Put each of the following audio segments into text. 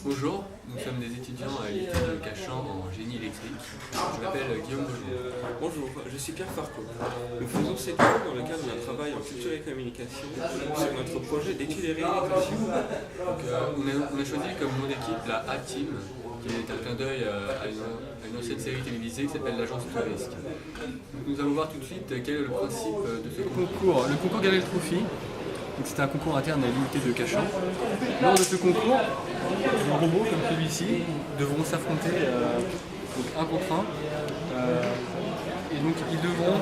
Bonjour, nous sommes des étudiants à l'IT de Cachan en génie électrique. Je m'appelle Guillaume Beaulieu. Bonjour, je suis Pierre Farco. Nous faisons cette étude dans le cadre d'un travail en culture et communication sur notre projet d'études et réalisation. On a choisi comme nom d'équipe la A-Team, qui est un clin d'œil à une ancienne série télévisée qui s'appelle l'Agence Tourisque. Nous allons voir tout de suite quel est le principe de ce concours. Le concours Gardel Trophy. C'est un concours interne à l'unité de Cachan. Lors de ce concours, les robots comme celui-ci devront s'affronter un contre un. Et donc ils devront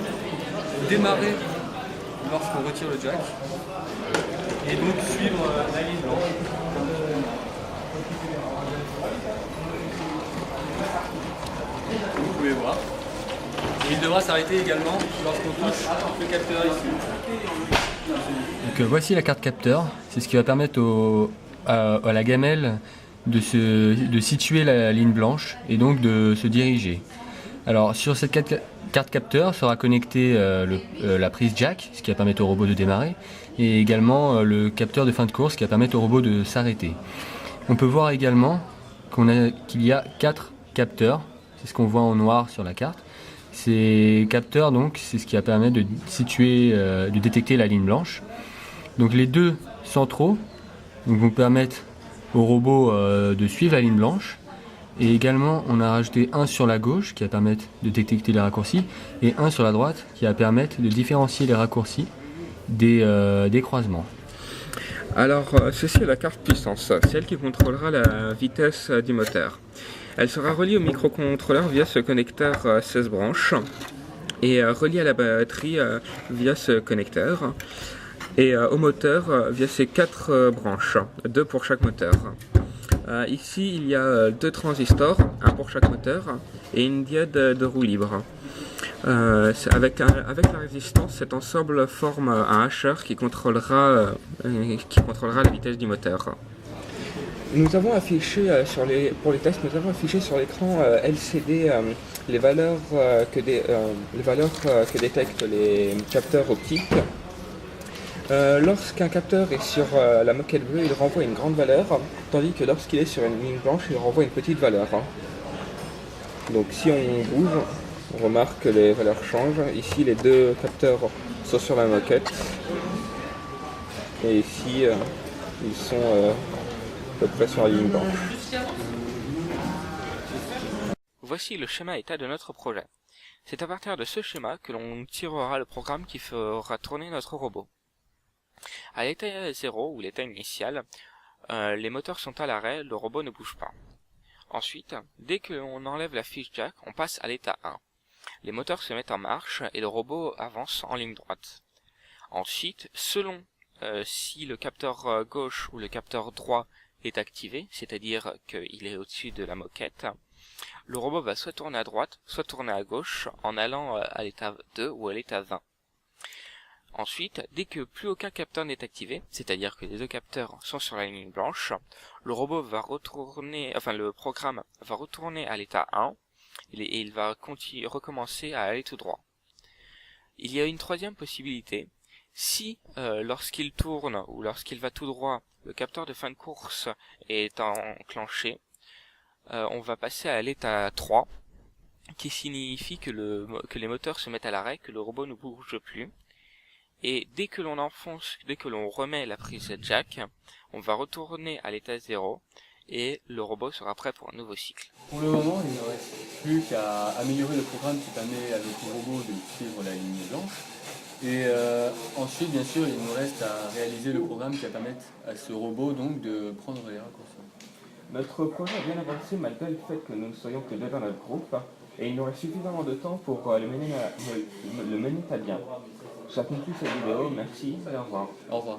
démarrer lorsqu'on retire le jack et donc suivre la ligne blanche. Vous pouvez voir. Et il devra s'arrêter également lorsqu'on touche le capteur ici. Donc voici la carte capteur, c'est ce qui va permettre à la gamelle de situer la ligne blanche et donc de se diriger. Alors sur cette carte capteur sera connectée la prise jack, ce qui va permettre au robot de démarrer, et également le capteur de fin de course qui va permettre au robot de s'arrêter. On peut voir également qu'il y a 4 capteurs, c'est ce qu'on voit en noir sur la carte. Ces capteurs, donc, c'est ce qui va permettre de situer, de détecter la ligne blanche. Donc les deux centraux vont permettre au robot de suivre la ligne blanche. Et également, on a rajouté un sur la gauche qui va permettre de détecter les raccourcis et un sur la droite qui va permettre de différencier les raccourcis des croisements. Alors, ceci est la carte puissance, celle qui contrôlera la vitesse du moteur. Elle sera reliée au microcontrôleur via ce connecteur 16 branches et reliée à la batterie via ce connecteur et au moteur via ces 4 branches, 2 pour chaque moteur. Ici, il y a 2 transistors, un pour chaque moteur et une diode de roue libre. Avec la résistance, cet ensemble forme un hacheur qui contrôlera la vitesse du moteur. Nous avons affiché pour les tests, nous avons affiché sur l'écran LCD les valeurs que détectent les capteurs optiques. Lorsqu'un capteur est sur la moquette bleue, il renvoie une grande valeur, tandis que lorsqu'il est sur une ligne blanche, il renvoie une petite valeur. Donc si on bouge, on remarque que les valeurs changent. Ici, les 2 capteurs sont sur la moquette. Et ici, ils sont à peu près sur la ligne blanche. Voici le schéma état de notre projet. C'est à partir de ce schéma que l'on tirera le programme qui fera tourner notre robot. À l'état 0, ou l'état initial, les moteurs sont à l'arrêt, le robot ne bouge pas. Ensuite, dès que l'on enlève la fiche jack, on passe à l'état 1. Les moteurs se mettent en marche et le robot avance en ligne droite. Ensuite, selon si le capteur gauche ou le capteur droit est activé, c'est-à-dire qu'il est au-dessus de la moquette, le robot va soit tourner à droite, soit tourner à gauche en allant à l'état 2 ou à l'état 20. Ensuite, dès que plus aucun capteur n'est activé, c'est-à-dire que les 2 capteurs sont sur la ligne blanche, le programme va retourner à l'état 1 et il va recommencer à aller tout droit. Il y a une troisième possibilité. Si lorsqu'il tourne ou lorsqu'il va tout droit, le capteur de fin de course est enclenché, on va passer à l'état 3, qui signifie que les moteurs se mettent à l'arrêt, que le robot ne bouge plus. Et dès que l'on remet la prise jack, on va retourner à l'état 0 et le robot sera prêt pour un nouveau cycle. Pour le moment, il ne reste plus qu'à améliorer le programme qui permet avec le robot de suivre la ligne blanche. Et ensuite, bien sûr, il nous reste à réaliser le programme qui va permettre à ce robot donc de prendre les raccourcis. Notre projet a bien avancé malgré le fait que nous ne soyons que 2 dans notre groupe et il nous reste suffisamment de temps pour le mener à bien. Ça conclut cette vidéo, merci et au revoir. Au revoir.